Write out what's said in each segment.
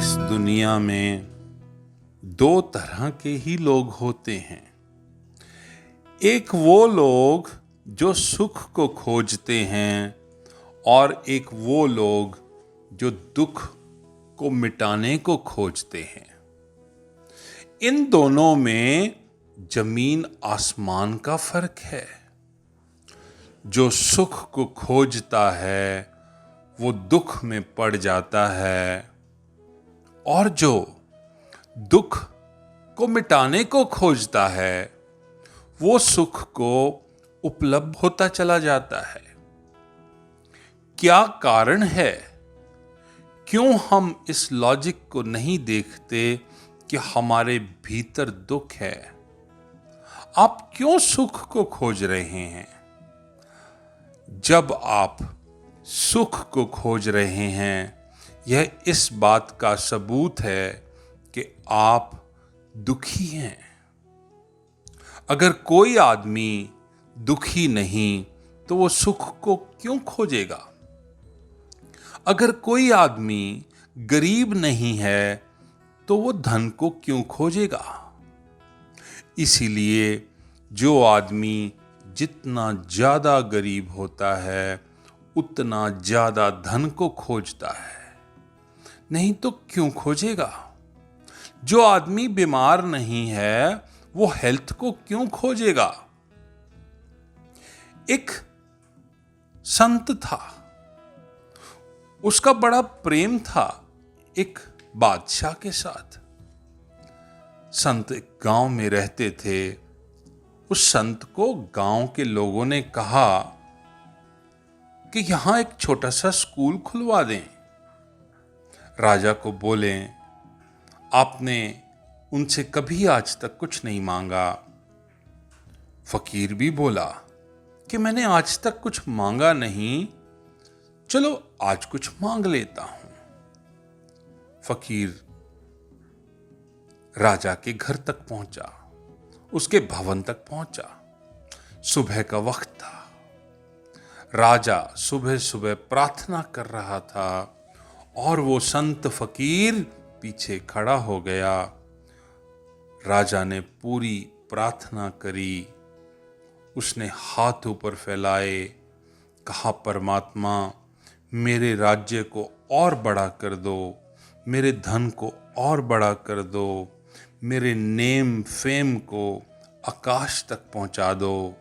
इस दुनिया में दो तरह के ही लोग होते हैं। एक वो लोग जो सुख को खोजते हैं और एक वो लोग जो दुख को मिटाने को खोजते हैं। इन दोनों में जमीन आसमान का फर्क है। जो सुख को खोजता है वो दुख में पड़ जाता है और जो दुख को मिटाने को खोजता है वो सुख को उपलब्ध होता चला जाता है। क्या कारण है? क्यों हम इस लॉजिक को नहीं देखते कि हमारे भीतर दुख है? आप क्यों सुख को खोज रहे हैं? जब आप सुख को खोज रहे हैं, यह इस बात का सबूत है कि आप दुखी हैं। अगर कोई आदमी दुखी नहीं तो वो सुख को क्यों खोजेगा? अगर कोई आदमी गरीब नहीं है तो वो धन को क्यों खोजेगा? इसीलिए जो आदमी जितना ज्यादा गरीब होता है उतना ज्यादा धन को खोजता है, नहीं तो क्यों खोजेगा? जो आदमी बीमार नहीं है वो हेल्थ को क्यों खोजेगा? एक संत था, उसका बड़ा प्रेम था एक बादशाह के साथ। संत एक गांव में रहते थे। उस संत को गांव के लोगों ने कहा कि यहां एक छोटा सा स्कूल खुलवा दें। राजा को बोले, आपने उनसे कभी आज तक कुछ नहीं मांगा। फकीर भी बोला कि मैंने आज तक कुछ मांगा नहीं, चलो आज कुछ मांग लेता हूं। फकीर राजा के घर तक पहुंचा, उसके भवन तक पहुंचा। सुबह का वक्त था। राजा सुबह सुबह प्रार्थना कर रहा था और वो संत फकीर पीछे खड़ा हो गया। राजा ने पूरी प्रार्थना करी। उसने हाथ ऊपर फैलाए, कहा, परमात्मा मेरे राज्य को और बड़ा कर दो, मेरे धन को और बड़ा कर दो, मेरे नेम फेम को आकाश तक पहुंचा दो,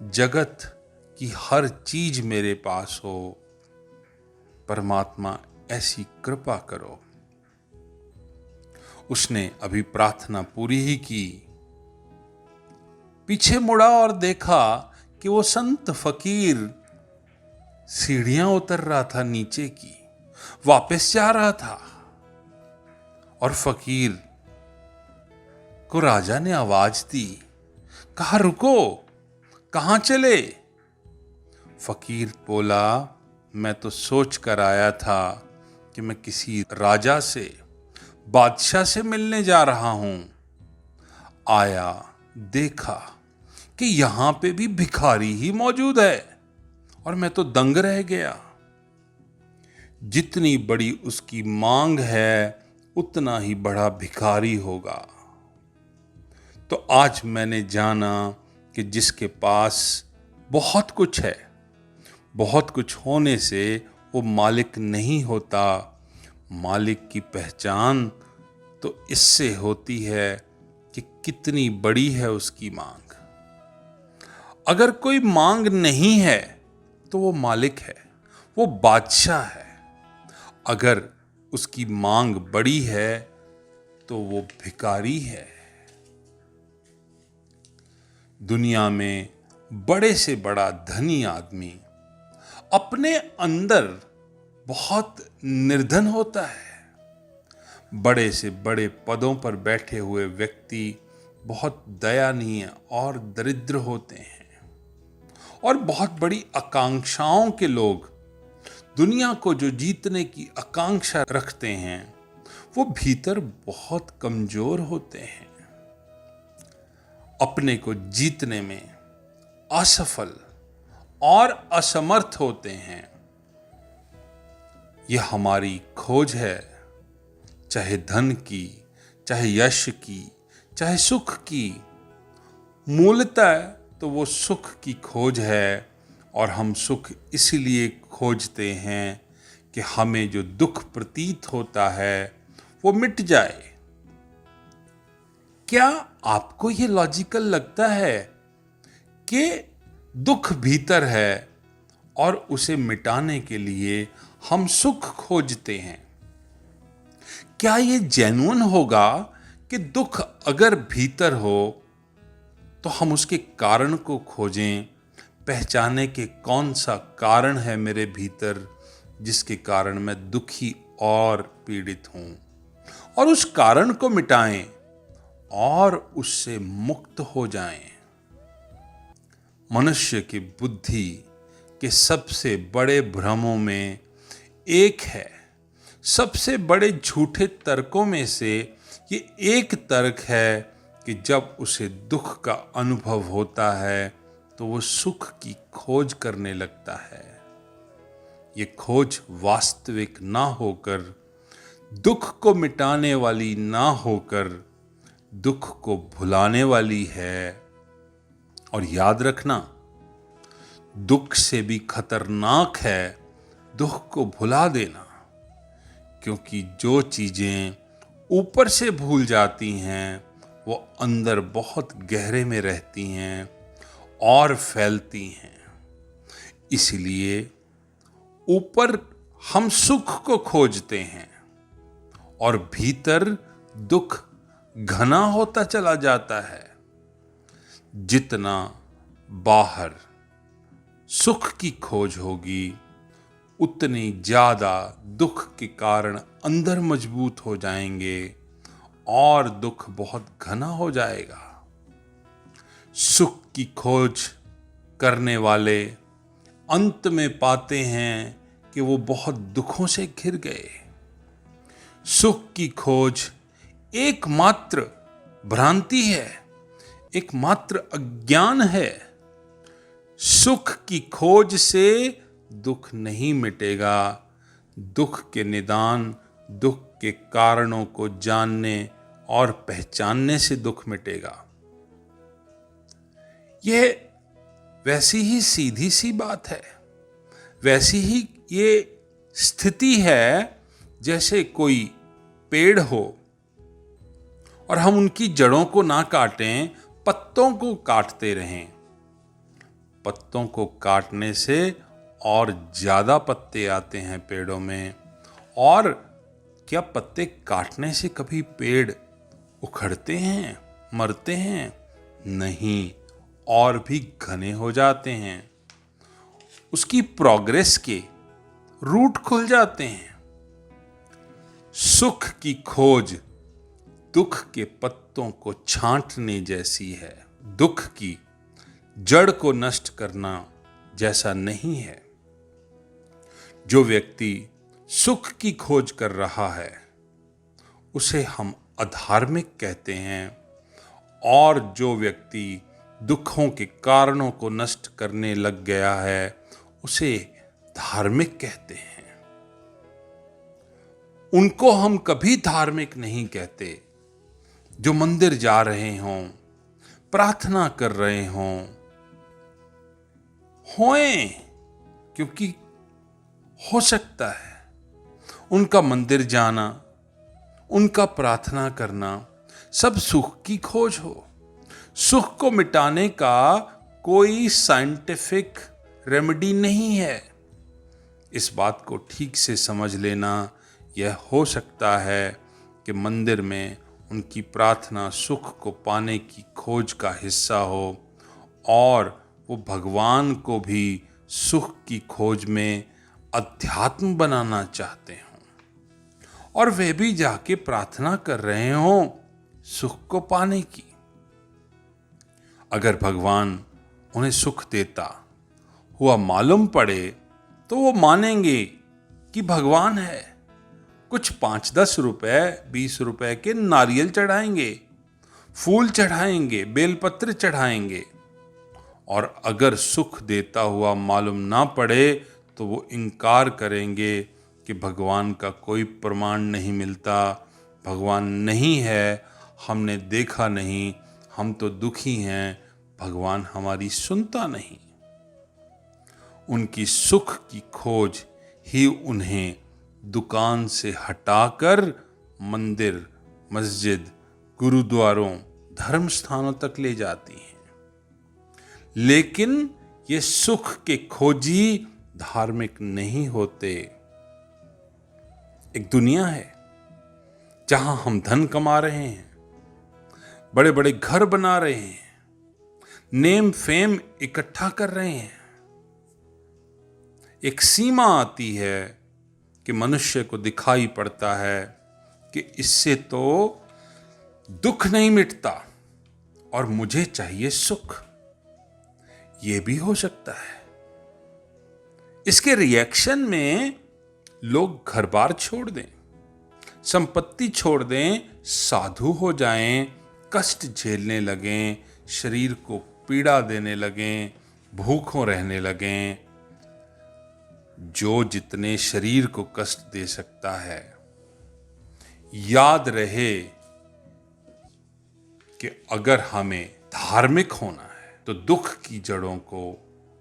जगत की हर चीज मेरे पास हो। परमात्मा ऐसी कृपा करो। उसने अभी प्रार्थना पूरी ही की, पीछे मुड़ा और देखा कि वो संत फकीर सीढ़ियां उतर रहा था नीचे की, वापस जा रहा था। और फकीर को राजा ने आवाज दी, कहा, रुको, कहां चले? फकीर बोला, मैं तो सोच कर आया था कि मैं किसी राजा से, बादशाह से मिलने जा रहा हूं। आया, देखा कि यहां पे भी भिखारी ही मौजूद है और मैं तो दंग रह गया। जितनी बड़ी उसकी मांग है उतना ही बड़ा भिखारी होगा। तो आज मैंने जाना कि जिसके पास बहुत कुछ है, बहुत कुछ होने से वो मालिक नहीं होता। मालिक की पहचान तो इससे होती है कि कितनी बड़ी है उसकी मांग। अगर कोई मांग नहीं है तो वो मालिक है, वो बादशाह है। अगर उसकी मांग बड़ी है तो वो भिखारी है। दुनिया में बड़े से बड़ा धनी आदमी अपने अंदर बहुत निर्धन होता है। बड़े से बड़े पदों पर बैठे हुए व्यक्ति बहुत दयनीय और दरिद्र होते हैं। और बहुत बड़ी आकांक्षाओं के लोग, दुनिया को जो जीतने की आकांक्षा रखते हैं, वो भीतर बहुत कमजोर होते हैं। अपने को जीतने में असफल और असमर्थ होते हैं। यह हमारी खोज है। चाहे धन की, चाहे यश की, चाहे सुख की। मूलतः तो वो सुख की खोज है, और हम सुख इसीलिए खोजते हैं कि हमें जो दुख प्रतीत होता है वो मिट जाए। क्या आपको ये लॉजिकल लगता है कि दुख भीतर है और उसे मिटाने के लिए हम सुख खोजते हैं? क्या ये जेन्युइन होगा कि दुख अगर भीतर हो तो हम उसके कारण को खोजें, पहचाने कि कौन सा कारण है मेरे भीतर जिसके कारण मैं दुखी और पीड़ित हूं, और उस कारण को मिटाएं और उससे मुक्त हो जाएं। मनुष्य की बुद्धि के सबसे बड़े भ्रमों में एक है, सबसे बड़े झूठे तर्कों में से ये एक तर्क है कि जब उसे दुख का अनुभव होता है तो वो सुख की खोज करने लगता है। ये खोज वास्तविक ना होकर, दुख को मिटाने वाली ना होकर, दुख को भुलाने वाली है। और याद रखना, दुख से भी खतरनाक है दुख को भुला देना, क्योंकि जो चीजें ऊपर से भूल जाती हैं वो अंदर बहुत गहरे में रहती हैं और फैलती हैं। इसलिए ऊपर हम सुख को खोजते हैं और भीतर दुख घना होता चला जाता है। जितना बाहर सुख की खोज होगी, उतनी ज्यादा दुख के कारण अंदर मजबूत हो जाएंगे और दुख बहुत घना हो जाएगा। सुख की खोज करने वाले अंत में पाते हैं कि वो बहुत दुखों से घिर गए। सुख की खोज एकमात्र भ्रांति है, एकमात्र अज्ञान है। सुख की खोज से दुख नहीं मिटेगा। दुख के निदान, दुख के कारणों को जानने और पहचानने से दुख मिटेगा। यह वैसी ही सीधी सी बात है, वैसी ही ये स्थिति है जैसे कोई पेड़ हो और हम उनकी जड़ों को ना काटें, पत्तों को काटते रहें। पत्तों को काटने से और ज्यादा पत्ते आते हैं पेड़ों में। और क्या पत्ते काटने से कभी पेड़ उखड़ते हैं, मरते हैं? नहीं, और भी घने हो जाते हैं। उसकी प्रोग्रेस के रूट खुल जाते हैं। सुख की खोज दुख के पत्तों को छांटने जैसी है। दुख की जड़ को नष्ट करना जैसा नहीं है। जो व्यक्ति सुख की खोज कर रहा है उसे हम अधार्मिक कहते हैं, और जो व्यक्ति दुखों के कारणों को नष्ट करने लग गया है उसे धार्मिक कहते हैं। उनको हम कभी धार्मिक नहीं कहते जो मंदिर जा रहे हों, प्रार्थना कर रहे हों, क्योंकि हो सकता है उनका मंदिर जाना, उनका प्रार्थना करना सब सुख की खोज हो। सुख को मिटाने का कोई साइंटिफिक रेमेडी नहीं है। इस बात को ठीक से समझ लेना। यह हो सकता है कि मंदिर में उनकी प्रार्थना सुख को पाने की खोज का हिस्सा हो, और वो भगवान को भी सुख की खोज में अध्यात्म बनाना चाहते हों, और वे भी जाके प्रार्थना कर रहे हों सुख को पाने की। अगर भगवान उन्हें सुख देता हुआ मालूम पड़े तो वो मानेंगे कि भगवान है। कुछ 5-10 रुपए, 20 रुपए के नारियल चढ़ाएंगे, फूल चढ़ाएंगे, बेलपत्र चढ़ाएंगे। और अगर सुख देता हुआ मालूम ना पड़े तो वो इनकार करेंगे कि भगवान का कोई प्रमाण नहीं मिलता, भगवान नहीं है, हमने देखा नहीं, हम तो दुखी हैं, भगवान हमारी सुनता नहीं। उनकी सुख की खोज ही उन्हें दुकान से हटाकर मंदिर, मस्जिद, गुरुद्वारों, धर्म स्थानों तक ले जाती है। लेकिन ये सुख के खोजी धार्मिक नहीं होते। एक दुनिया है जहां हम धन कमा रहे हैं, बड़े बड़े घर बना रहे हैं, नेम फेम इकट्ठा कर रहे हैं। एक सीमा आती है कि मनुष्य को दिखाई पड़ता है कि इससे तो दुख नहीं मिटता और मुझे चाहिए सुख। ये भी हो सकता है। इसके रिएक्शन में लोग घर बार छोड़ दें, संपत्ति छोड़ दें, साधु हो जाएं, कष्ट झेलने लगें, शरीर को पीड़ा देने लगें, भूखों रहने लगें। जो जितने शरीर को कष्ट दे सकता है, याद रहे कि अगर हमें धार्मिक होना है तो दुख की जड़ों को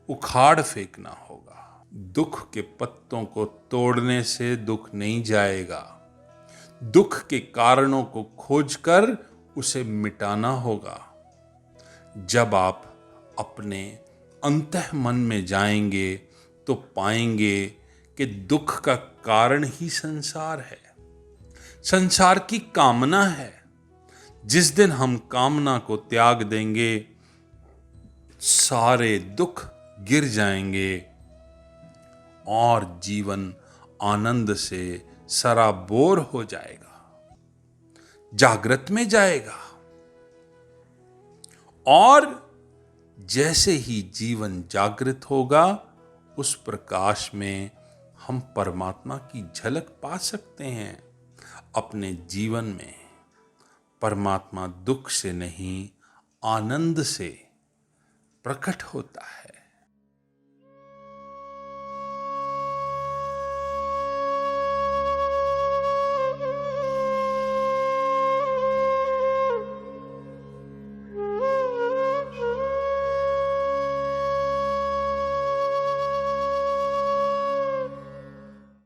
उखाड़ फेंकना होगा। दुख के पत्तों को तोड़ने से दुख नहीं जाएगा। दुख के कारणों को खोजकर उसे मिटाना होगा। जब आप अपने अंतः मन में जाएंगे तो पाएंगे कि दुख का कारण ही संसार है, संसार की कामना है। जिस दिन हम कामना को त्याग देंगे, सारे दुख गिर जाएंगे और जीवन आनंद से सराबोर हो जाएगा, जागृत में जाएगा। और जैसे ही जीवन जागृत होगा, उस प्रकाश में हम परमात्मा की झलक पा सकते हैं। अपने जीवन में परमात्मा दुख से नहीं, आनंद से प्रकट होता है।